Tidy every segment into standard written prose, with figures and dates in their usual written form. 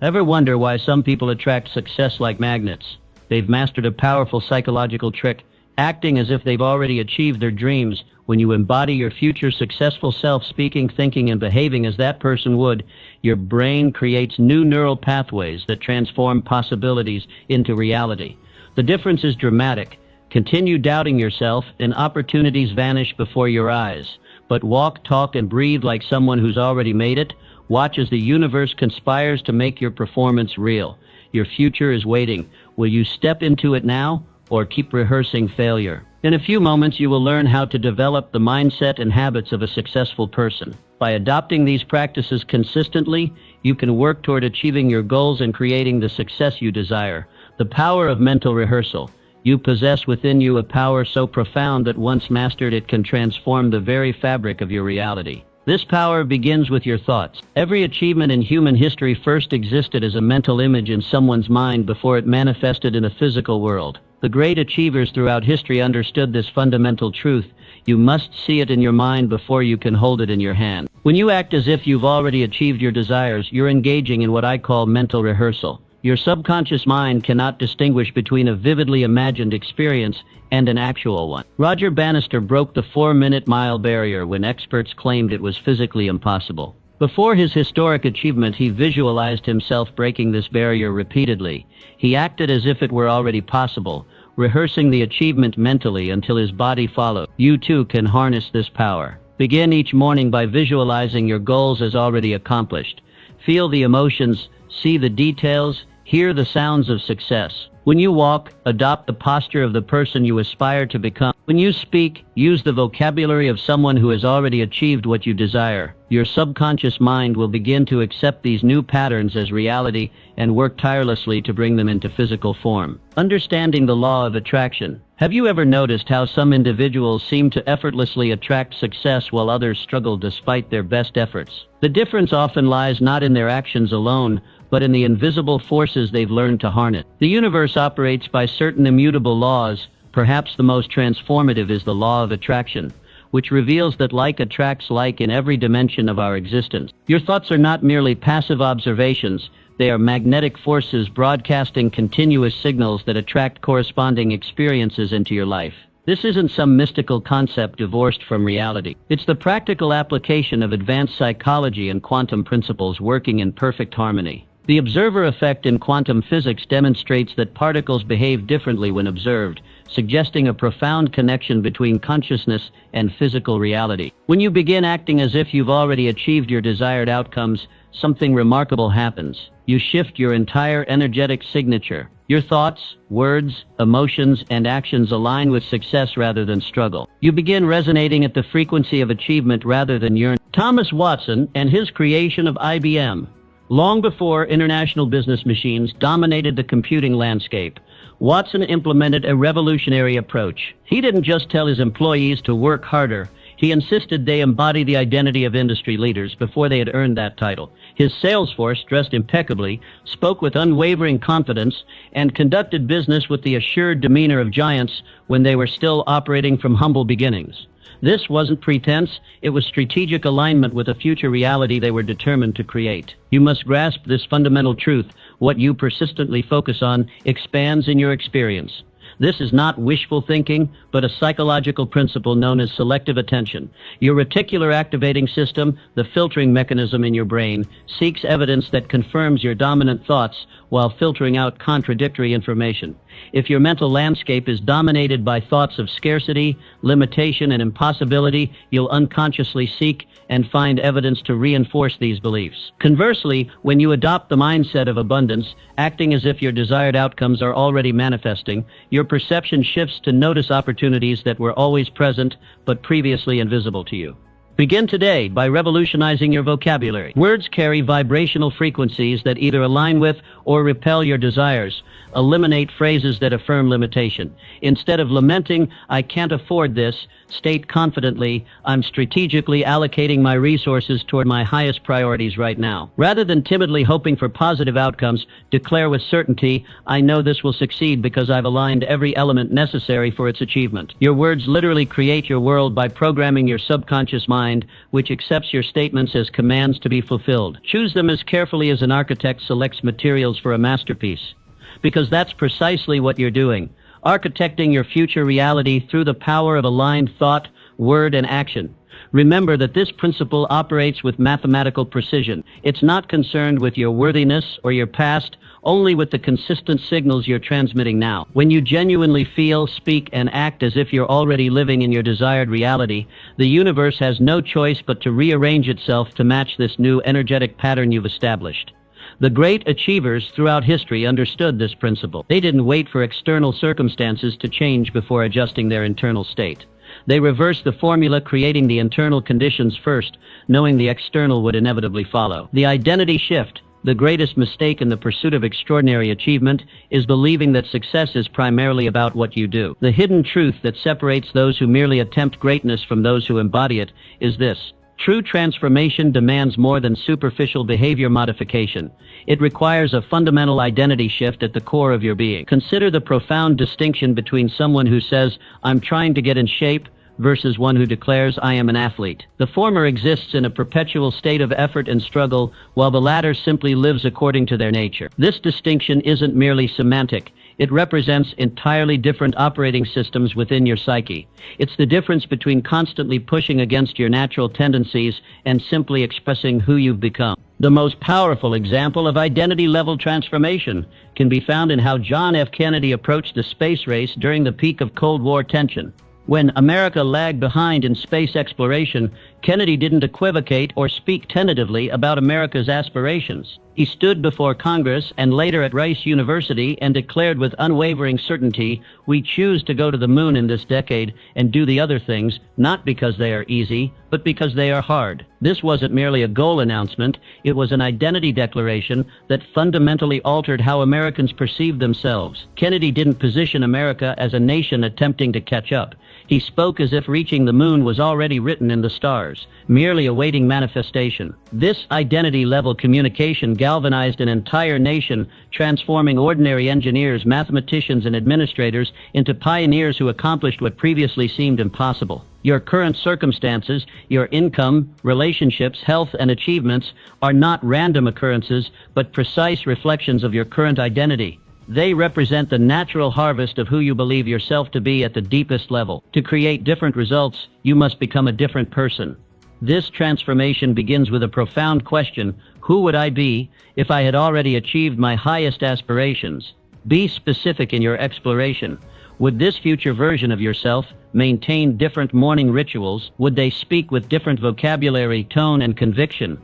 Ever wonder why some people attract success like magnets? They've mastered a powerful psychological trick, acting as if they've already achieved their dreams. When you embody your future successful self, speaking, thinking, and behaving as that person would, your brain creates new neural pathways that transform possibilities into reality. The difference is dramatic. Continue doubting yourself, and opportunities vanish before your eyes. But walk, talk, and breathe like someone who's already made it. Watch as the universe conspires to make your performance real. Your future is waiting. Will you step into it now, or keep rehearsing failure? In a few moments, you will learn how to develop the mindset and habits of a successful person. By adopting these practices consistently, you can work toward achieving your goals and creating the success you desire. The power of mental rehearsal. You possess within you a power so profound that once mastered, it can transform the very fabric of your reality. This power begins with your thoughts. Every achievement in human history first existed as a mental image in someone's mind before it manifested in a physical world. The great achievers throughout history understood this fundamental truth. You must see it in your mind before you can hold it in your hand. When you act as if you've already achieved your desires, you're engaging in what I call mental rehearsal. Your subconscious mind cannot distinguish between a vividly imagined experience and an actual one. Roger Bannister broke the 4-minute mile barrier when experts claimed it was physically impossible. Before his historic achievement, he visualized himself breaking this barrier repeatedly. He acted as if it were already possible, rehearsing the achievement mentally until his body followed. You too can harness this power. Begin each morning by visualizing your goals as already accomplished. Feel the emotions, see the details, hear the sounds of success. When you walk, adopt the posture of the person you aspire to become. When you speak, use the vocabulary of someone who has already achieved what you desire. Your subconscious mind will begin to accept these new patterns as reality and work tirelessly to bring them into physical form. Understanding the law of attraction. Have you ever noticed how some individuals seem to effortlessly attract success while others struggle despite their best efforts? The difference often lies not in their actions alone, but in the invisible forces they've learned to harness. The universe operates by certain immutable laws. Perhaps the most transformative is the law of attraction, which reveals that like attracts like in every dimension of our existence. Your thoughts are not merely passive observations. They are magnetic forces broadcasting continuous signals that attract corresponding experiences into your life. This isn't some mystical concept divorced from reality. It's the practical application of advanced psychology and quantum principles working in perfect harmony. The observer effect in quantum physics demonstrates that particles behave differently when observed, suggesting a profound connection between consciousness and physical reality. When you begin acting as if you've already achieved your desired outcomes, something remarkable happens. You shift your entire energetic signature. Your thoughts, words, emotions, and actions align with success rather than struggle. You begin resonating at the frequency of achievement rather than yearning. Thomas Watson and his creation of IBM. Long before international business machines dominated the computing landscape, Watson implemented a revolutionary approach. He didn't just tell his employees to work harder. He insisted they embody the identity of industry leaders before they had earned that title. His sales force, dressed impeccably, spoke with unwavering confidence, and conducted business with the assured demeanor of giants when they were still operating from humble beginnings. This wasn't pretense, it was strategic alignment with a future reality they were determined to create. You must grasp this fundamental truth. What you persistently focus on expands in your experience. This is not wishful thinking, but a psychological principle known as selective attention. Your reticular activating system, the filtering mechanism in your brain, seeks evidence that confirms your dominant thoughts while filtering out contradictory information. If your mental landscape is dominated by thoughts of scarcity, limitation, and impossibility, you'll unconsciously seek and find evidence to reinforce these beliefs. Conversely, when you adopt the mindset of abundance, acting as if your desired outcomes are already manifesting, your perception shifts to notice opportunities that were always present but previously invisible to you. Begin today by revolutionizing your vocabulary. Words carry vibrational frequencies that either align with or repel your desires. Eliminate phrases that affirm limitation. Instead of lamenting, "I can't afford this," state confidently, "I'm strategically allocating my resources toward my highest priorities right now." Rather than timidly hoping for positive outcomes, declare with certainty, "I know this will succeed because I've aligned every element necessary for its achievement." Your words literally create your world by programming your subconscious mind mind which accepts your statements as commands to be fulfilled. Choose them as carefully as an architect selects materials for a masterpiece, because that's precisely what you're doing, architecting your future reality through the power of aligned thought, word, and action. Remember that this principle operates with mathematical precision. It's not concerned with your worthiness or your past, only with the consistent signals you're transmitting now. When you genuinely feel, speak, and act as if you're already living in your desired reality, the universe has no choice but to rearrange itself to match this new energetic pattern you've established. The great achievers throughout history understood this principle. They didn't wait for external circumstances to change before adjusting their internal state. They reversed the formula, creating the internal conditions first, knowing the external would inevitably follow. The identity shift, the greatest mistake in the pursuit of extraordinary achievement, is believing that success is primarily about what you do. The hidden truth that separates those who merely attempt greatness from those who embody it is this: true transformation demands more than superficial behavior modification. It requires a fundamental identity shift at the core of your being. Consider the profound distinction between someone who says, "I'm trying to get in shape," versus one who declares, "I am an athlete." The former exists in a perpetual state of effort and struggle, while the latter simply lives according to their nature. This distinction isn't merely semantic. It represents entirely different operating systems within your psyche. It's the difference between constantly pushing against your natural tendencies and simply expressing who you've become. The most powerful example of identity-level transformation can be found in how John F. Kennedy approached the space race during the peak of Cold War tension. When America lagged behind in space exploration, Kennedy didn't equivocate or speak tentatively about America's aspirations. He stood before Congress and later at Rice University and declared with unwavering certainty, "We choose to go to the moon in this decade and do the other things, not because they are easy, but because they are hard." This wasn't merely a goal announcement, it was an identity declaration that fundamentally altered how Americans perceived themselves. Kennedy didn't position America as a nation attempting to catch up. He spoke as if reaching the moon was already written in the stars, merely awaiting manifestation. This identity-level communication galvanized an entire nation, transforming ordinary engineers, mathematicians, and administrators into pioneers who accomplished what previously seemed impossible. Your current circumstances, your income, relationships, health, and achievements are not random occurrences, but precise reflections of your current identity. They represent the natural harvest of who you believe yourself to be at the deepest level. To create different results, you must become a different person. This transformation begins with a profound question: who would I be if I had already achieved my highest aspirations? Be specific in your exploration. Would this future version of yourself maintain different morning rituals? Would they speak with different vocabulary, tone, and conviction?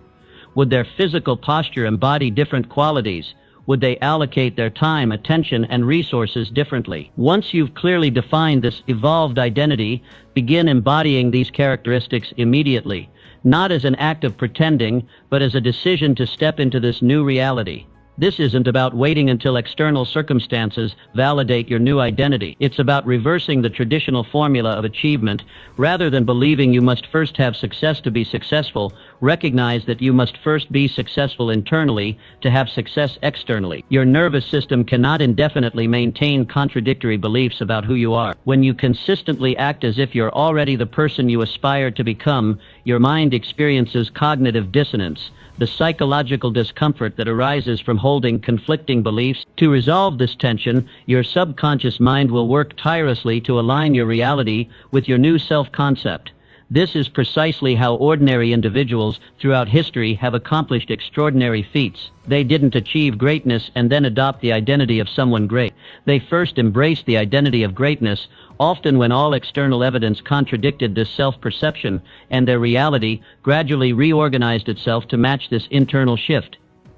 Would their physical posture embody different qualities? Would they allocate their time, attention, and resources differently? Once you've clearly defined this evolved identity, begin embodying these characteristics immediately, not as an act of pretending, but as a decision to step into this new reality. This isn't about waiting until external circumstances validate your new identity. It's about reversing the traditional formula of achievement. Rather than believing you must first have success to be successful, recognize that you must first be successful internally to have success externally. Your nervous system cannot indefinitely maintain contradictory beliefs about who you are. When you consistently act as if you're already the person you aspire to become, your mind experiences cognitive dissonance, the psychological discomfort that arises from holding conflicting beliefs. To resolve this tension, your subconscious mind will work tirelessly to align your reality with your new self-concept. This is precisely how ordinary individuals throughout history have accomplished extraordinary feats. They didn't achieve greatness and then adopt the identity of someone great. They first embraced the identity of greatness, often when all external evidence contradicted this self-perception, and their reality gradually reorganized itself to match this internal shift.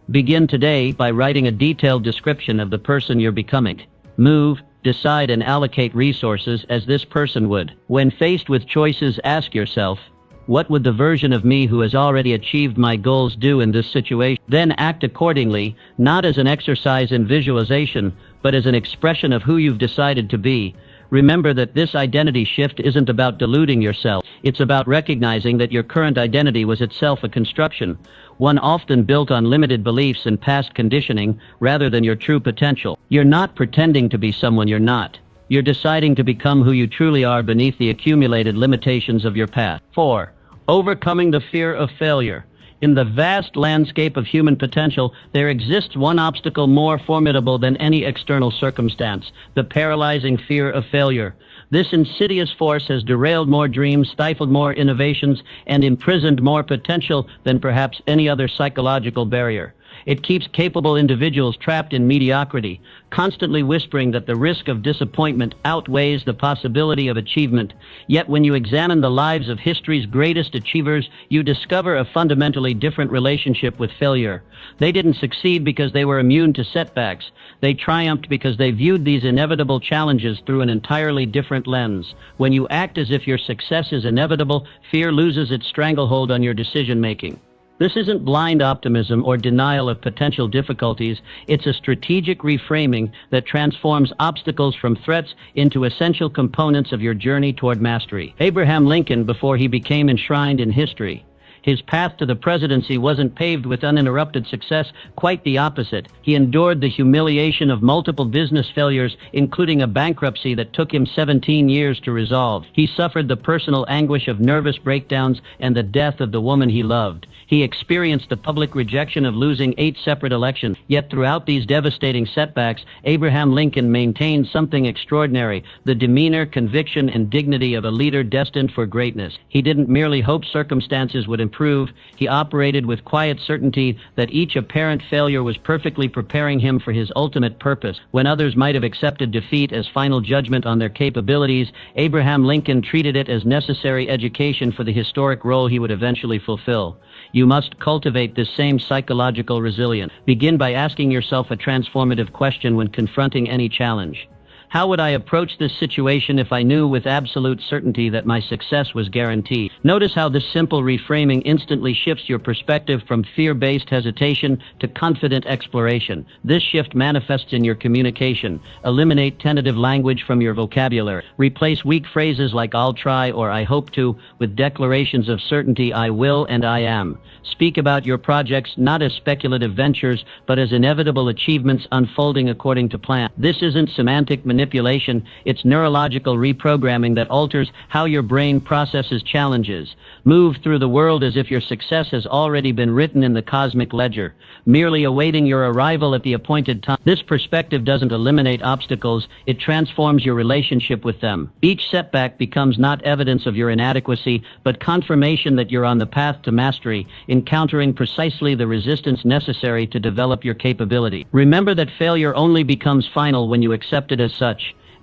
Begin today by writing a detailed description of the person you're becoming. Move, decide, and allocate resources as this person would. When faced with choices, ask yourself, what would the version of me who has already achieved my goals do in this situation? Then act accordingly, not as an exercise in visualization, but as an expression of who you've decided to be. Remember that this identity shift isn't about deluding yourself. It's about recognizing that your current identity was itself a construction, one often built on limited beliefs and past conditioning rather than your true potential. You're not pretending to be someone you're not. You're deciding to become who you truly are beneath the accumulated limitations of your past. 4. Overcoming the fear of failure. In the vast landscape of human potential, there exists one obstacle more formidable than any external circumstance: the paralyzing fear of failure. This insidious force has derailed more dreams, stifled more innovations, and imprisoned more potential than perhaps any other psychological barrier. It keeps capable individuals trapped in mediocrity, constantly whispering that the risk of disappointment outweighs the possibility of achievement. Yet when you examine the lives of history's greatest achievers, you discover a fundamentally different relationship with failure. They didn't succeed because they were immune to setbacks. They triumphed because they viewed these inevitable challenges through an entirely different lens. When you act as if your success is inevitable, fear loses its stranglehold on your decision-making. This isn't blind optimism or denial of potential difficulties. It's a strategic reframing that transforms obstacles from threats into essential components of your journey toward mastery. Abraham Lincoln, before he became enshrined in history, his path to the presidency wasn't paved with uninterrupted success, quite the opposite. He endured the humiliation of multiple business failures, including a bankruptcy that took him 17 years to resolve. He suffered the personal anguish of nervous breakdowns and the death of the woman he loved. He experienced the public rejection of losing 8 separate elections. Yet throughout these devastating setbacks, Abraham Lincoln maintained something extraordinary: the demeanor, conviction, and dignity of a leader destined for greatness. He didn't merely hope circumstances would improve. He operated with quiet certainty that each apparent failure was perfectly preparing him for his ultimate purpose. When others might have accepted defeat as final judgment on their capabilities, Abraham Lincoln treated it as necessary education for the historic role he would eventually fulfill. You must cultivate this same psychological resilience. Begin by asking yourself a transformative question when confronting any challenge. How would I approach this situation if I knew with absolute certainty that my success was guaranteed? Notice how this simple reframing instantly shifts your perspective from fear-based hesitation to confident exploration. This shift manifests in your communication. Eliminate tentative language from your vocabulary. Replace weak phrases like "I'll try" or "I hope to" with declarations of certainty: "I will" and "I am." Speak about your projects not as speculative ventures, but as inevitable achievements unfolding according to plan. This isn't semantic manipulation, it's neurological reprogramming that alters how your brain processes challenges. Move through the world as if your success has already been written in the cosmic ledger, merely awaiting your arrival at the appointed time. This perspective doesn't eliminate obstacles, it transforms your relationship with them. Each setback becomes not evidence of your inadequacy, but confirmation that you're on the path to mastery, encountering precisely the resistance necessary to develop your capability. Remember that failure only becomes final when you accept it as such.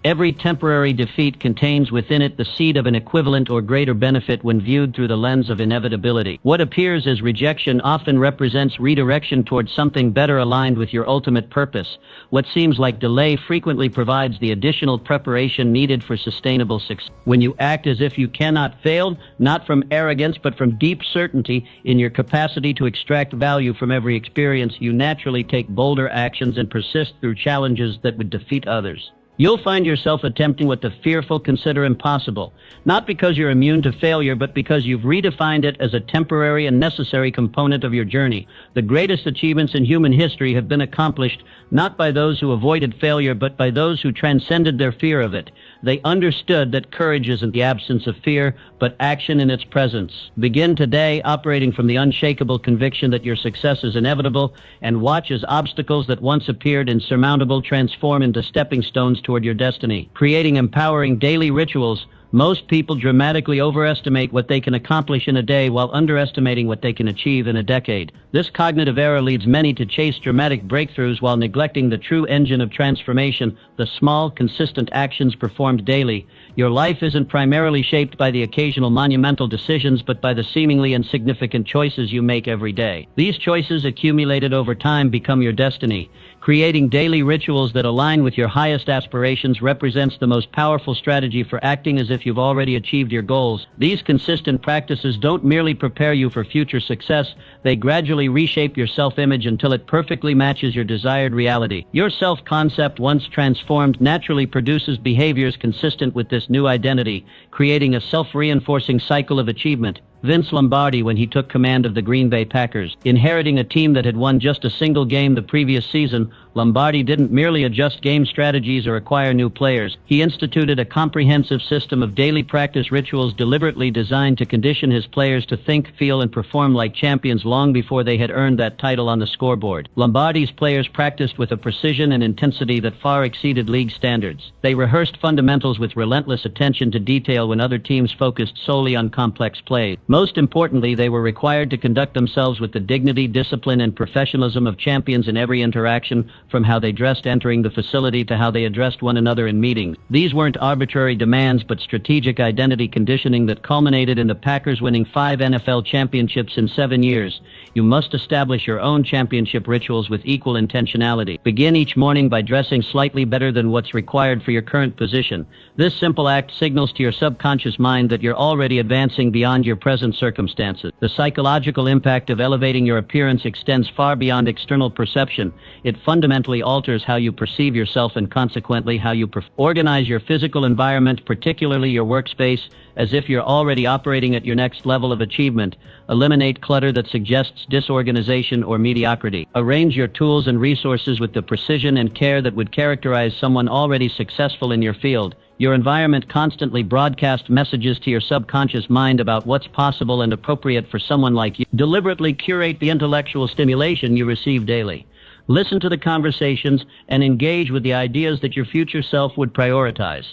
Every temporary defeat contains within it the seed of an equivalent or greater benefit when viewed through the lens of inevitability. What appears as rejection often represents redirection towards something better aligned with your ultimate purpose. What seems like delay frequently provides the additional preparation needed for sustainable success. When you act as if you cannot fail, not from arrogance but from deep certainty in your capacity to extract value from every experience, you naturally take bolder actions and persist through challenges that would defeat others. You'll find yourself attempting what the fearful consider impossible, not because you're immune to failure, but because you've redefined it as a temporary and necessary component of your journey. The greatest achievements in human history have been accomplished not by those who avoided failure, but by those who transcended their fear of it. They understood that courage isn't the absence of fear, but action in its presence. Begin today operating from the unshakable conviction that your success is inevitable, and watch as obstacles that once appeared insurmountable transform into stepping stones toward your destiny. Creating empowering daily rituals. Most people dramatically overestimate what they can accomplish in a day while underestimating what they can achieve in a decade. This cognitive error leads many to chase dramatic breakthroughs while neglecting the true engine of transformation, the small, consistent actions performed daily. Your life isn't primarily shaped by the occasional monumental decisions, but by the seemingly insignificant choices you make every day. These choices, accumulated over time, become your destiny. Creating daily rituals that align with your highest aspirations represents the most powerful strategy for acting as if you've already achieved your goals. These consistent practices don't merely prepare you for future success, they gradually reshape your self-image until it perfectly matches your desired reality. Your self-concept, once transformed, naturally produces behaviors consistent with this new identity, creating a self-reinforcing cycle of achievement. Vince Lombardi when he took command of the Green Bay Packers. Inheriting a team that had won just a single game the previous season, Lombardi didn't merely adjust game strategies or acquire new players. He instituted a comprehensive system of daily practice rituals deliberately designed to condition his players to think, feel, and perform like champions long before they had earned that title on the scoreboard. Lombardi's players practiced with a precision and intensity that far exceeded league standards. They rehearsed fundamentals with relentless attention to detail when other teams focused solely on complex plays. Most importantly, they were required to conduct themselves with the dignity, discipline, and professionalism of champions in every interaction, from how they dressed entering the facility to how they addressed one another in meetings. These weren't arbitrary demands, but strategic identity conditioning that culminated in the Packers winning 5 NFL championships in 7 years. You must establish your own championship rituals with equal intentionality. Begin each morning by dressing slightly better than what's required for your current position. This simple act signals to your subconscious mind that you're already advancing beyond your present circumstances. The psychological impact of elevating your appearance extends far beyond external perception. It fundamentally alters how you perceive yourself and consequently how you organize your physical environment, particularly your workspace, as if you're already operating at your next level of achievement. Eliminate clutter that suggests disorganization or mediocrity. Arrange your tools and resources with the precision and care that would characterize someone already successful in your field. Your environment constantly broadcasts messages to your subconscious mind about what's possible and appropriate for someone like you. Deliberately curate the intellectual stimulation you receive daily. Listen to the conversations and engage with the ideas that your future self would prioritize.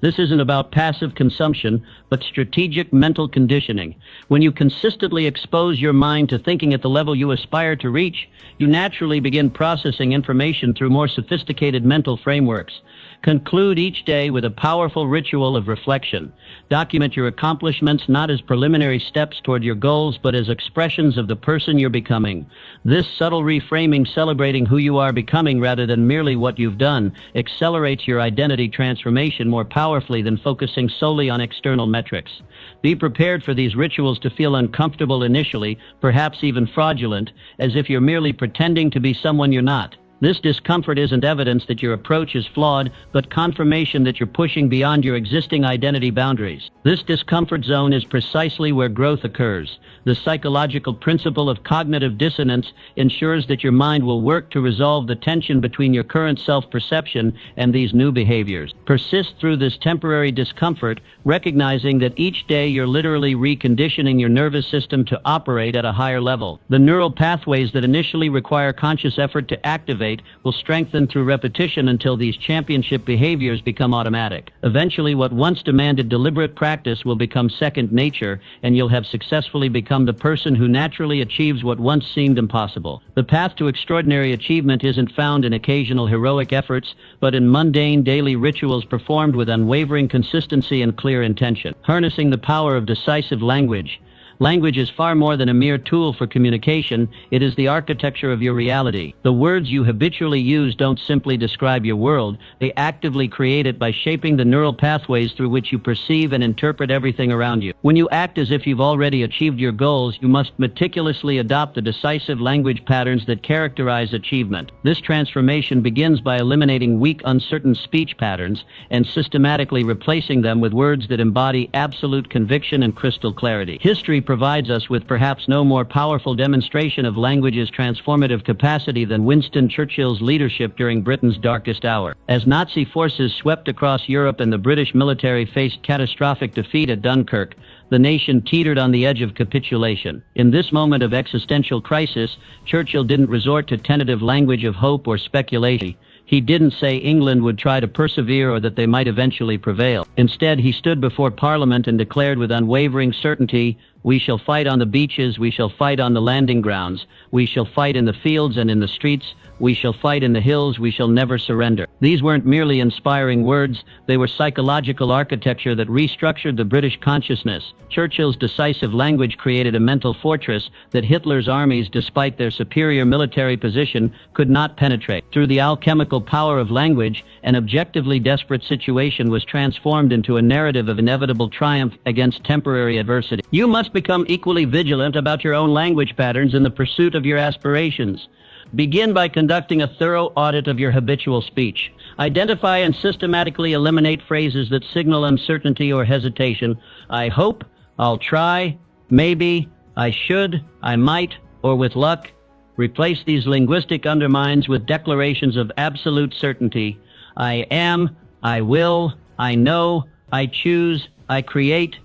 This isn't about passive consumption, but strategic mental conditioning. When you consistently expose your mind to thinking at the level you aspire to reach, you naturally begin processing information through more sophisticated mental frameworks. Conclude each day with a powerful ritual of reflection. Document your accomplishments not as preliminary steps toward your goals, but as expressions of the person you're becoming. This subtle reframing, celebrating who you are becoming rather than merely what you've done, accelerates your identity transformation more powerfully than focusing solely on external metrics. Be prepared for these rituals to feel uncomfortable initially, perhaps even fraudulent, as if you're merely pretending to be someone you're not. This discomfort isn't evidence that your approach is flawed, but confirmation that you're pushing beyond your existing identity boundaries. This discomfort zone is precisely where growth occurs. The psychological principle of cognitive dissonance ensures that your mind will work to resolve the tension between your current self-perception and these new behaviors. Persist through this temporary discomfort, recognizing that each day you're literally reconditioning your nervous system to operate at a higher level. The neural pathways that initially require conscious effort to activate will strengthen through repetition until these championship behaviors become automatic. Eventually, what once demanded deliberate practice will become second nature, and you'll have successfully become the person who naturally achieves what once seemed impossible. The path to extraordinary achievement isn't found in occasional heroic efforts, but in mundane daily rituals performed with unwavering consistency and clear intention. Harnessing the power of decisive language. Language is far more than a mere tool for communication. It is the architecture of your reality. The words you habitually use don't simply describe your world. They actively create it by shaping the neural pathways through which you perceive and interpret everything around you. When you act as if you've already achieved your goals, you must meticulously adopt the decisive language patterns that characterize achievement. This transformation begins by eliminating weak, uncertain speech patterns and systematically replacing them with words that embody absolute conviction and crystal clarity. History provides us with perhaps no more powerful demonstration of language's transformative capacity than Winston Churchill's leadership during Britain's darkest hour. As Nazi forces swept across Europe and the British military faced catastrophic defeat at Dunkirk, the nation teetered on the edge of capitulation. In this moment of existential crisis, Churchill didn't resort to tentative language of hope or speculation. He didn't say England would try to persevere or that they might eventually prevail. Instead, he stood before Parliament and declared with unwavering certainty, "We shall fight on the beaches, we shall fight on the landing grounds, we shall fight in the fields and in the streets, we shall fight in the hills, we shall never surrender." These weren't merely inspiring words, they were psychological architecture that restructured the British consciousness. Churchill's decisive language created a mental fortress that Hitler's armies, despite their superior military position, could not penetrate. Through the alchemical power of language, an objectively desperate situation was transformed into a narrative of inevitable triumph against temporary adversity. You must become equally vigilant about your own language patterns in the pursuit of your aspirations. Begin by conducting a thorough audit of your habitual speech. Identify and systematically eliminate phrases that signal uncertainty or hesitation. I hope, I'll try, maybe, I should, I might, or with luck. Replace these linguistic undermines with declarations of absolute certainty. I am, I will, I know, I choose, I create,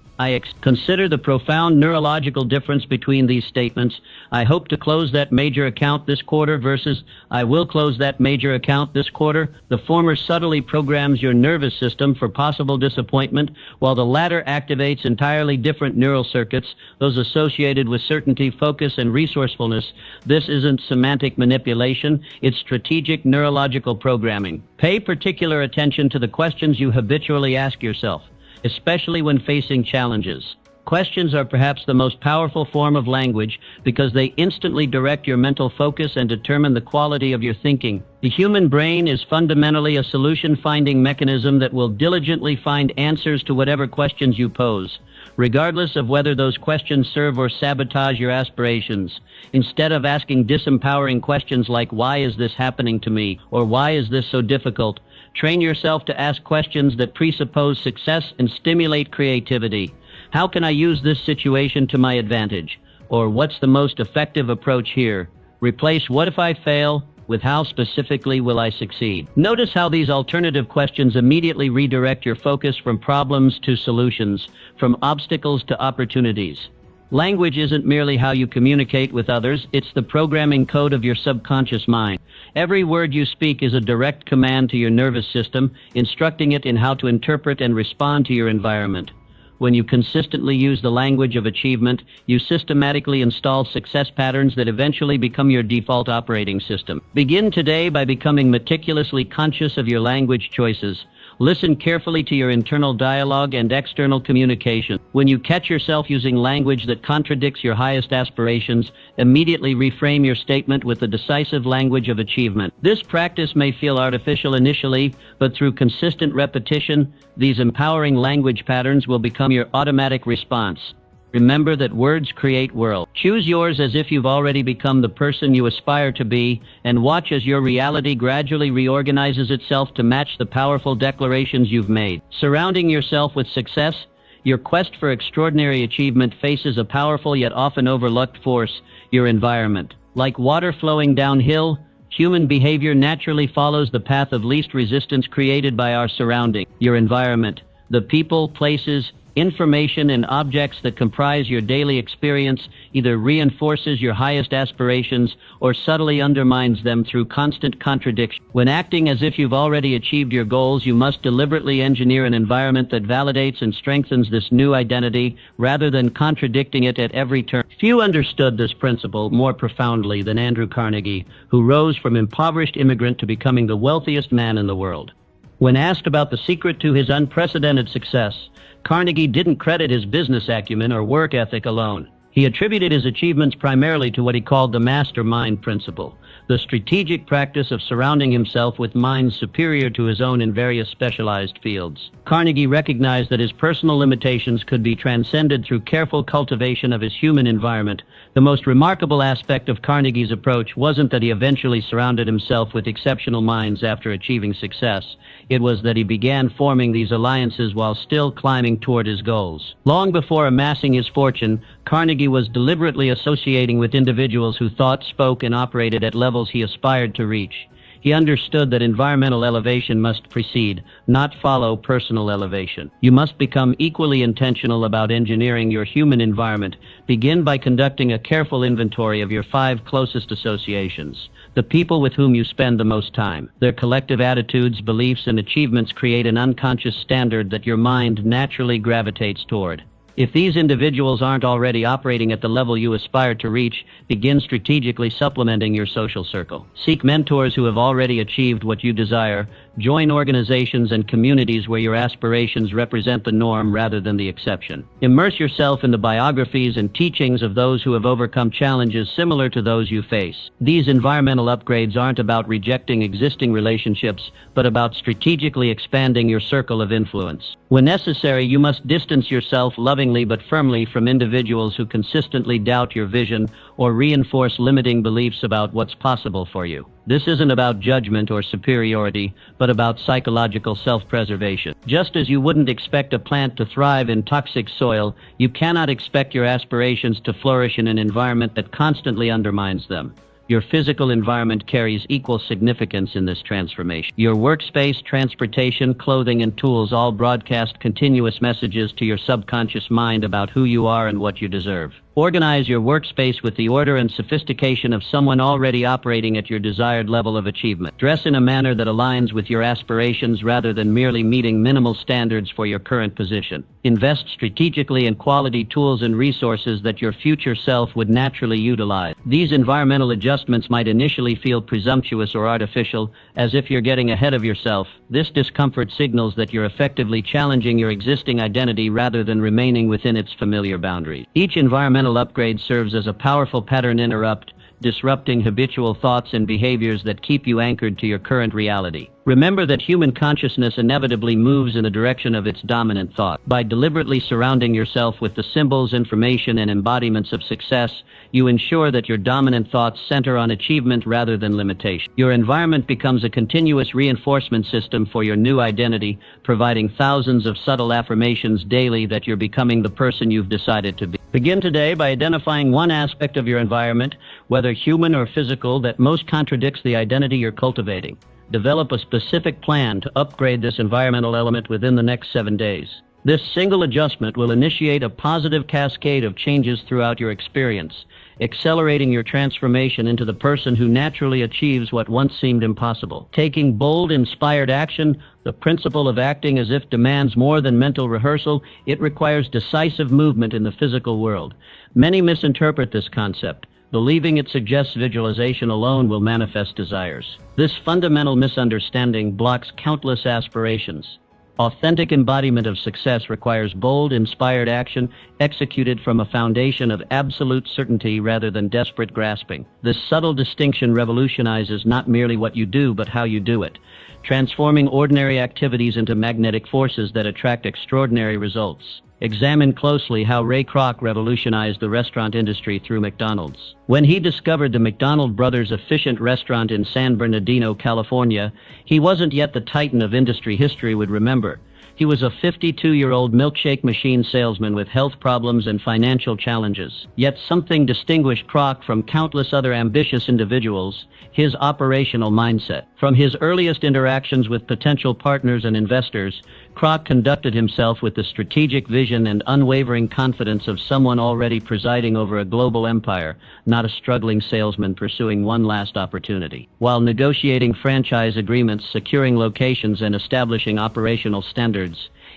Consider the profound neurological difference between these statements. I hope to close that major account this quarter versus I will close that major account this quarter. The former subtly programs your nervous system for possible disappointment, while the latter activates entirely different neural circuits, those associated with certainty, focus, and resourcefulness. This isn't semantic manipulation, it's strategic neurological programming. Pay particular attention to the questions you habitually ask yourself, especially when facing challenges. Questions are perhaps the most powerful form of language because they instantly direct your mental focus and determine the quality of your thinking. The human brain is fundamentally a solution-finding mechanism that will diligently find answers to whatever questions you pose, regardless of whether those questions serve or sabotage your aspirations. Instead of asking disempowering questions like, why is this happening to me? Or why is this so difficult? Train yourself to ask questions that presuppose success and stimulate creativity. How can I use this situation to my advantage? Or what's the most effective approach here? Replace what if I fail with how specifically will I succeed? Notice how these alternative questions immediately redirect your focus from problems to solutions, from obstacles to opportunities. Language isn't merely how you communicate with others, it's the programming code of your subconscious mind. Every word you speak is a direct command to your nervous system, instructing it in how to interpret and respond to your environment. When you consistently use the language of achievement, you systematically install success patterns that eventually become your default operating system. Begin today by becoming meticulously conscious of your language choices. Listen carefully to your internal dialogue and external communication. When you catch yourself using language that contradicts your highest aspirations, immediately reframe your statement with the decisive language of achievement. This practice may feel artificial initially, but through consistent repetition, these empowering language patterns will become your automatic response. Remember that words create worlds. Choose yours as if you've already become the person you aspire to be, and watch as your reality gradually reorganizes itself to match the powerful declarations you've made. Surrounding yourself with success, your quest for extraordinary achievement faces a powerful yet often overlooked force, your environment. Like water flowing downhill, human behavior naturally follows the path of least resistance created by our surrounding. Your environment, the people, places, information, and objects that comprise your daily experience either reinforces your highest aspirations or subtly undermines them through constant contradiction. When acting as if you've already achieved your goals, you must deliberately engineer an environment that validates and strengthens this new identity rather than contradicting it at every turn. Few understood this principle more profoundly than Andrew Carnegie, who rose from impoverished immigrant to becoming the wealthiest man in the world. When asked about the secret to his unprecedented success, Carnegie didn't credit his business acumen or work ethic alone. He attributed his achievements primarily to what he called the mastermind principle, the strategic practice of surrounding himself with minds superior to his own in various specialized fields. Carnegie recognized that his personal limitations could be transcended through careful cultivation of his human environment. The most remarkable aspect of Carnegie's approach wasn't that he eventually surrounded himself with exceptional minds after achieving success. It was that he began forming these alliances while still climbing toward his goals. Long before amassing his fortune, Carnegie was deliberately associating with individuals who thought, spoke, and operated at levels he aspired to reach. He understood that environmental elevation must precede, not follow, personal elevation. You must become equally intentional about engineering your human environment. Begin by conducting a careful inventory of your 5 closest associations. The people with whom you spend the most time. Their collective attitudes, beliefs, and achievements create an unconscious standard that your mind naturally gravitates toward. If these individuals aren't already operating at the level you aspire to reach, begin strategically supplementing your social circle. Seek mentors who have already achieved what you desire. Join organizations and communities where your aspirations represent the norm rather than the exception. Immerse yourself in the biographies and teachings of those who have overcome challenges similar to those you face. These environmental upgrades aren't about rejecting existing relationships, but about strategically expanding your circle of influence. When necessary, you must distance yourself lovingly but firmly from individuals who consistently doubt your vision or reinforce limiting beliefs about what's possible for you. This isn't about judgment or superiority, but about psychological self-preservation. Just as you wouldn't expect a plant to thrive in toxic soil, you cannot expect your aspirations to flourish in an environment that constantly undermines them. Your physical environment carries equal significance in this transformation. Your workspace, transportation, clothing, and tools all broadcast continuous messages to your subconscious mind about who you are and what you deserve. Organize your workspace with the order and sophistication of someone already operating at your desired level of achievement. Dress in a manner that aligns with your aspirations rather than merely meeting minimal standards for your current position. Invest strategically in quality tools and resources that your future self would naturally utilize. These environmental adjustments might initially feel presumptuous or artificial, as if you're getting ahead of yourself. This discomfort signals that you're effectively challenging your existing identity rather than remaining within its familiar boundaries. Each environmental upgrade serves as a powerful pattern interrupt, disrupting habitual thoughts and behaviors that keep you anchored to your current reality. Remember that human consciousness inevitably moves in the direction of its dominant thought. By deliberately surrounding yourself with the symbols, information, and embodiments of success, you ensure that your dominant thoughts center on achievement rather than limitation. Your environment becomes a continuous reinforcement system for your new identity, providing thousands of subtle affirmations daily that you're becoming the person you've decided to be. Begin today by identifying one aspect of your environment, whether human or physical, that most contradicts the identity you're cultivating. Develop a specific plan to upgrade this environmental element within the next 7 days. This single adjustment will initiate a positive cascade of changes throughout your experience, accelerating your transformation into the person who naturally achieves what once seemed impossible. Taking bold, inspired action, the principle of acting as if demands more than mental rehearsal. It requires decisive movement in the physical world. Many misinterpret this concept, believing it suggests visualization alone will manifest desires. This fundamental misunderstanding blocks countless aspirations. Authentic embodiment of success requires bold, inspired action executed from a foundation of absolute certainty rather than desperate grasping. This subtle distinction revolutionizes not merely what you do, but how you do it, transforming ordinary activities into magnetic forces that attract extraordinary results. Examine closely how Ray Kroc revolutionized the restaurant industry through McDonald's. When he discovered the McDonald Brothers efficient restaurant in San Bernardino, California, he wasn't yet the titan of industry history would remember. He was a 52-year-old milkshake machine salesman with health problems and financial challenges. Yet something distinguished Kroc from countless other ambitious individuals: his operational mindset. From his earliest interactions with potential partners and investors, Kroc conducted himself with the strategic vision and unwavering confidence of someone already presiding over a global empire, not a struggling salesman pursuing one last opportunity. While negotiating franchise agreements, securing locations, and establishing operational standards,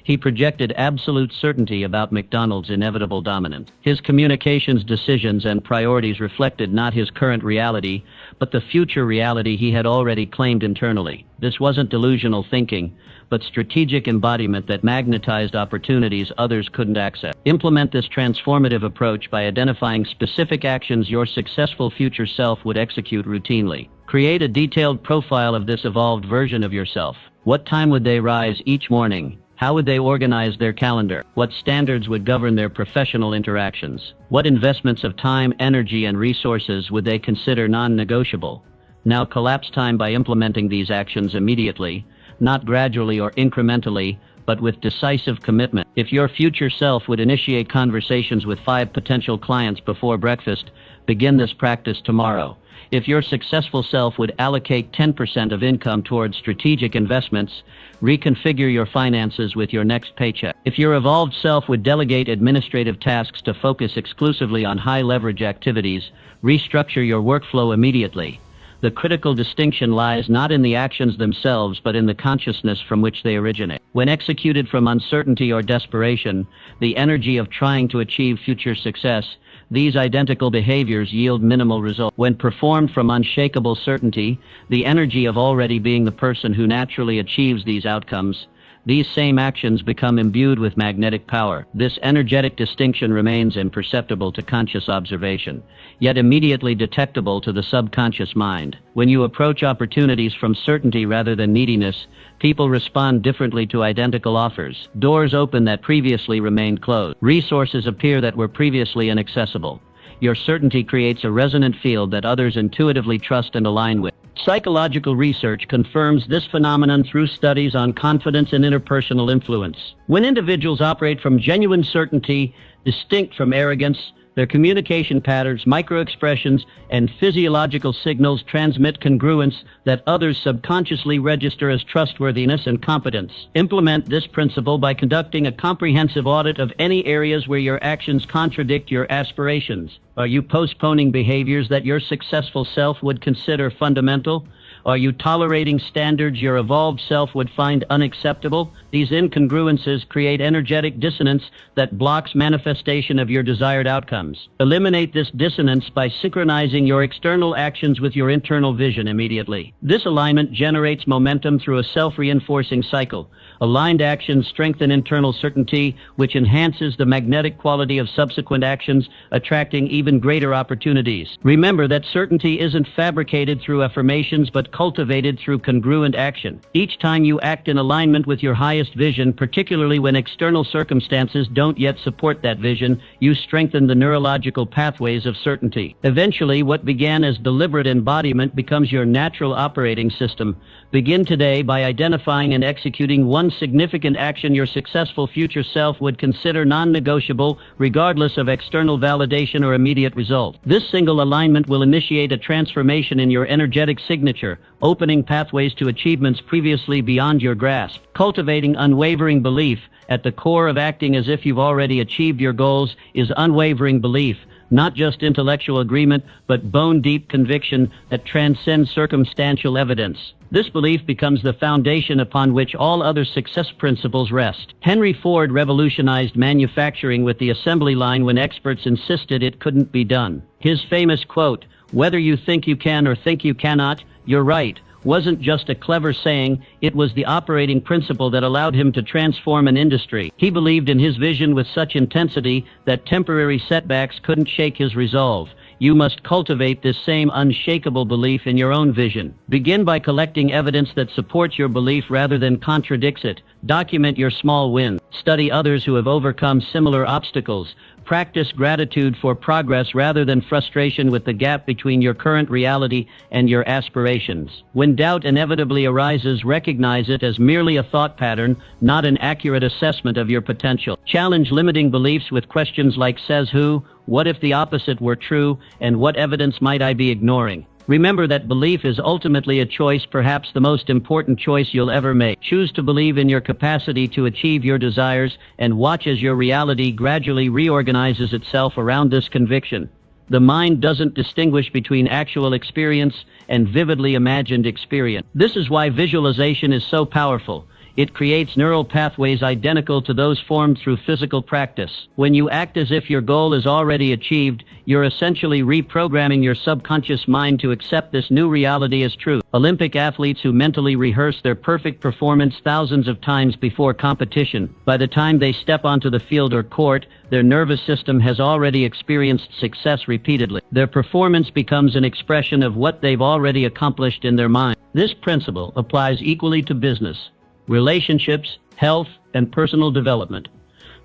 he projected absolute certainty about McDonald's inevitable dominance. His communications, decisions, and priorities reflected not his current reality, but the future reality he had already claimed internally. This wasn't delusional thinking, but strategic embodiment that magnetized opportunities others couldn't access. Implement this transformative approach by identifying specific actions your successful future self would execute routinely. Create a detailed profile of this evolved version of yourself. What time would they rise each morning? How would they organize their calendar? What standards would govern their professional interactions? What investments of time, energy, and resources would they consider non-negotiable? Now collapse time by implementing these actions immediately, not gradually or incrementally, but with decisive commitment. If your future self would initiate conversations with 5 potential clients before breakfast, begin this practice tomorrow. If your successful self would allocate 10% of income towards strategic investments, reconfigure your finances with your next paycheck. If your evolved self would delegate administrative tasks to focus exclusively on high-leverage activities, restructure your workflow immediately. The critical distinction lies not in the actions themselves, but in the consciousness from which they originate. When executed from uncertainty or desperation, the energy of trying to achieve future success, these identical behaviors yield minimal results. When performed from unshakable certainty, the energy of already being the person who naturally achieves these outcomes, these same actions become imbued with magnetic power. This energetic distinction remains imperceptible to conscious observation, yet immediately detectable to the subconscious mind. When you approach opportunities from certainty rather than neediness, people respond differently to identical offers. Doors open that previously remained closed. Resources appear that were previously inaccessible. Your certainty creates a resonant field that others intuitively trust and align with. Psychological research confirms this phenomenon through studies on confidence and interpersonal influence. When individuals operate from genuine certainty, distinct from arrogance, their communication patterns, microexpressions, and physiological signals transmit congruence that others subconsciously register as trustworthiness and competence. Implement this principle by conducting a comprehensive audit of any areas where your actions contradict your aspirations. Are you postponing behaviors that your successful self would consider fundamental? Are you tolerating standards your evolved self would find unacceptable? These incongruences create energetic dissonance that blocks manifestation of your desired outcomes. Eliminate this dissonance by synchronizing your external actions with your internal vision immediately. This alignment generates momentum through a self-reinforcing cycle. Aligned actions strengthen internal certainty, which enhances the magnetic quality of subsequent actions, attracting even greater opportunities. Remember that certainty isn't fabricated through affirmations, but cultivated through congruent action. Each time you act in alignment with your highest vision, particularly when external circumstances don't yet support that vision, you strengthen the neurological pathways of certainty. Eventually, what began as deliberate embodiment becomes your natural operating system. Begin today by identifying and executing one significant action your successful future self would consider non-negotiable, regardless of external validation or immediate result. This single alignment will initiate a transformation in your energetic signature, opening pathways to achievements previously beyond your grasp. Cultivating unwavering belief. At the core of acting as if you've already achieved your goals is unwavering belief. Not just intellectual agreement, but bone-deep conviction that transcends circumstantial evidence. This belief becomes the foundation upon which all other success principles rest. Henry Ford revolutionized manufacturing with the assembly line when experts insisted it couldn't be done. His famous quote, "Whether you think you can or think you cannot, you're right," wasn't just a clever saying, it was the operating principle that allowed him to transform an industry. He believed in his vision with such intensity that temporary setbacks couldn't shake his resolve. You must cultivate this same unshakable belief in your own vision. Begin by collecting evidence that supports your belief rather than contradicts it. Document your small wins. Study others who have overcome similar obstacles. Practice gratitude for progress rather than frustration with the gap between your current reality and your aspirations. When doubt inevitably arises, recognize it as merely a thought pattern, not an accurate assessment of your potential. Challenge limiting beliefs with questions like "says who?" "What if the opposite were true?" and "what evidence might I be ignoring?" Remember that belief is ultimately a choice, perhaps the most important choice you'll ever make. Choose to believe in your capacity to achieve your desires and watch as your reality gradually reorganizes itself around this conviction. The mind doesn't distinguish between actual experience and vividly imagined experience. This is why visualization is so powerful. It creates neural pathways identical to those formed through physical practice. When you act as if your goal is already achieved, you're essentially reprogramming your subconscious mind to accept this new reality as true. Olympic athletes who mentally rehearse their perfect performance thousands of times before competition, by the time they step onto the field or court, their nervous system has already experienced success repeatedly. Their performance becomes an expression of what they've already accomplished in their mind. This principle applies equally to business, relationships, health, and personal development.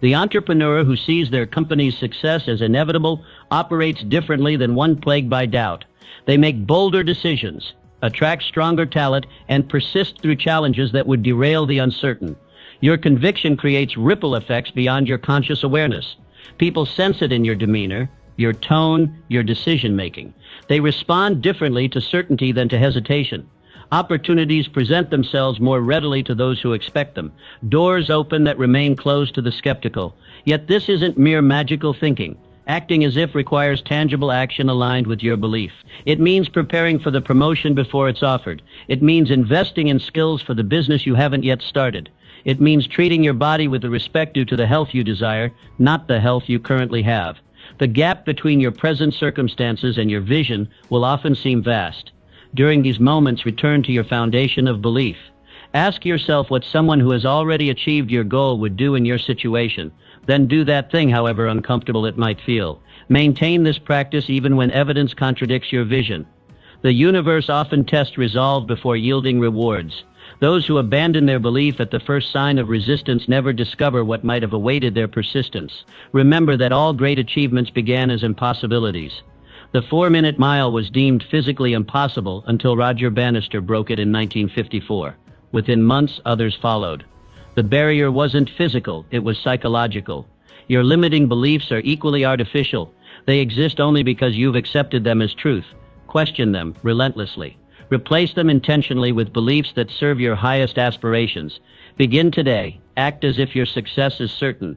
The entrepreneur who sees their company's success as inevitable operates differently than one plagued by doubt. They make bolder decisions, attract stronger talent, and persist through challenges that would derail the uncertain. Your conviction creates ripple effects beyond your conscious awareness. People sense it in your demeanor, your tone, your decision-making. They respond differently to certainty than to hesitation. Opportunities present themselves more readily to those who expect them. Doors open that remain closed to the skeptical. Yet this isn't mere magical thinking. Acting as if requires tangible action aligned with your belief. It means preparing for the promotion before it's offered. It means investing in skills for the business you haven't yet started. It means treating your body with the respect due to the health you desire, not the health you currently have. The gap between your present circumstances and your vision will often seem vast. During these moments, return to your foundation of belief. Ask yourself what someone who has already achieved your goal would do in your situation. Then do that thing, however uncomfortable it might feel. Maintain this practice even when evidence contradicts your vision. The universe often tests resolve before yielding rewards. Those who abandon their belief at the first sign of resistance never discover what might have awaited their persistence. Remember that all great achievements began as impossibilities. The 4-minute mile was deemed physically impossible until Roger Bannister broke it in 1954. Within months, others followed. The barrier wasn't physical, it was psychological. Your limiting beliefs are equally artificial. They exist only because you've accepted them as truth. Question them relentlessly. Replace them intentionally with beliefs that serve your highest aspirations. Begin today. Act as if your success is certain.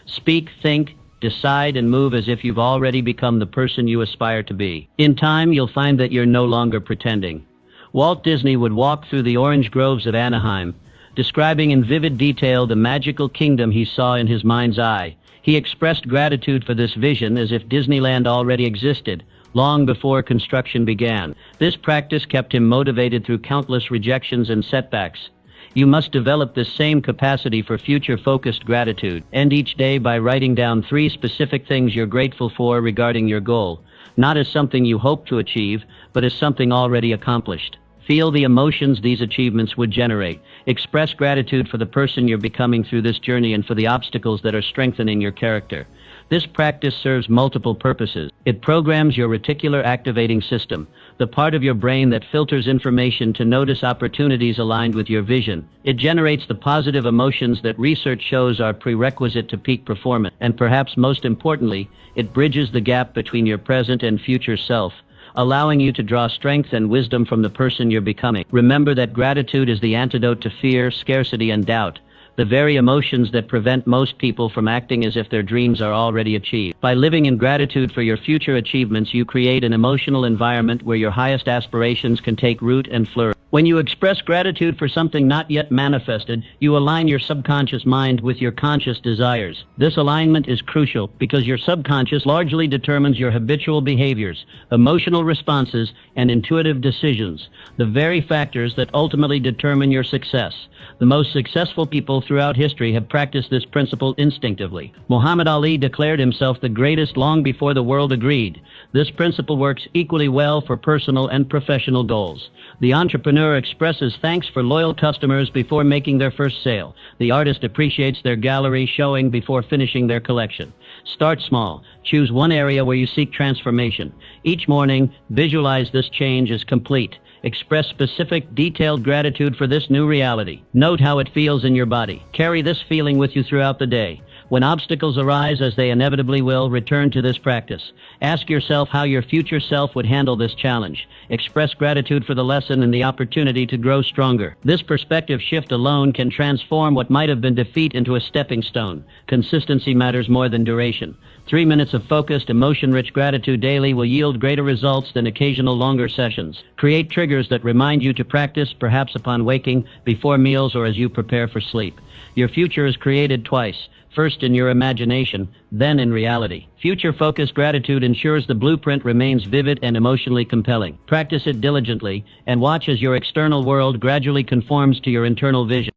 Speak, think, decide, and move as if you've already become the person you aspire to be. In time, you'll find that you're no longer pretending. Walt Disney would walk through the orange groves of Anaheim, describing in vivid detail the magical kingdom he saw in his mind's eye. He expressed gratitude for this vision as if Disneyland already existed, long before construction began. This practice kept him motivated through countless rejections and setbacks. You must develop this same capacity for future-focused gratitude. End each day by writing down 3 specific things you're grateful for regarding your goal, not as something you hope to achieve, but as something already accomplished. Feel the emotions these achievements would generate. Express gratitude for the person you're becoming through this journey and for the obstacles that are strengthening your character. This practice serves multiple purposes. It programs your reticular activating system, the part of your brain that filters information to notice opportunities aligned with your vision. It generates the positive emotions that research shows are prerequisite to peak performance. And perhaps most importantly, it bridges the gap between your present and future self, allowing you to draw strength and wisdom from the person you're becoming. Remember that gratitude is the antidote to fear, scarcity, and doubt, the very emotions that prevent most people from acting as if their dreams are already achieved. By living in gratitude for your future achievements, you create an emotional environment where your highest aspirations can take root and flourish. When you express gratitude for something not yet manifested, you align your subconscious mind with your conscious desires. This alignment is crucial because your subconscious largely determines your habitual behaviors, emotional responses, and intuitive decisions, the very factors that ultimately determine your success. The most successful people throughout history have practiced this principle instinctively. Muhammad Ali declared himself the greatest long before the world agreed. This principle works equally well for personal and professional goals. The entrepreneur expresses thanks for loyal customers before making their first sale. The artist appreciates their gallery showing before finishing their collection. Start small. Choose one area where you seek transformation. Each morning, visualize this change as complete. Express specific, detailed gratitude for this new reality. Note how it feels in your body. Carry this feeling with you throughout the day. When obstacles arise, as they inevitably will, return to this practice. Ask yourself how your future self would handle this challenge. Express gratitude for the lesson and the opportunity to grow stronger. This perspective shift alone can transform what might have been defeat into a stepping stone. Consistency matters more than duration. 3 minutes of focused, emotion-rich gratitude daily will yield greater results than occasional longer sessions. Create triggers that remind you to practice, perhaps upon waking, before meals, or as you prepare for sleep. Your future is created twice. First in your imagination, then in reality. Future-focused gratitude ensures the blueprint remains vivid and emotionally compelling. Practice it diligently, and watch as your external world gradually conforms to your internal vision.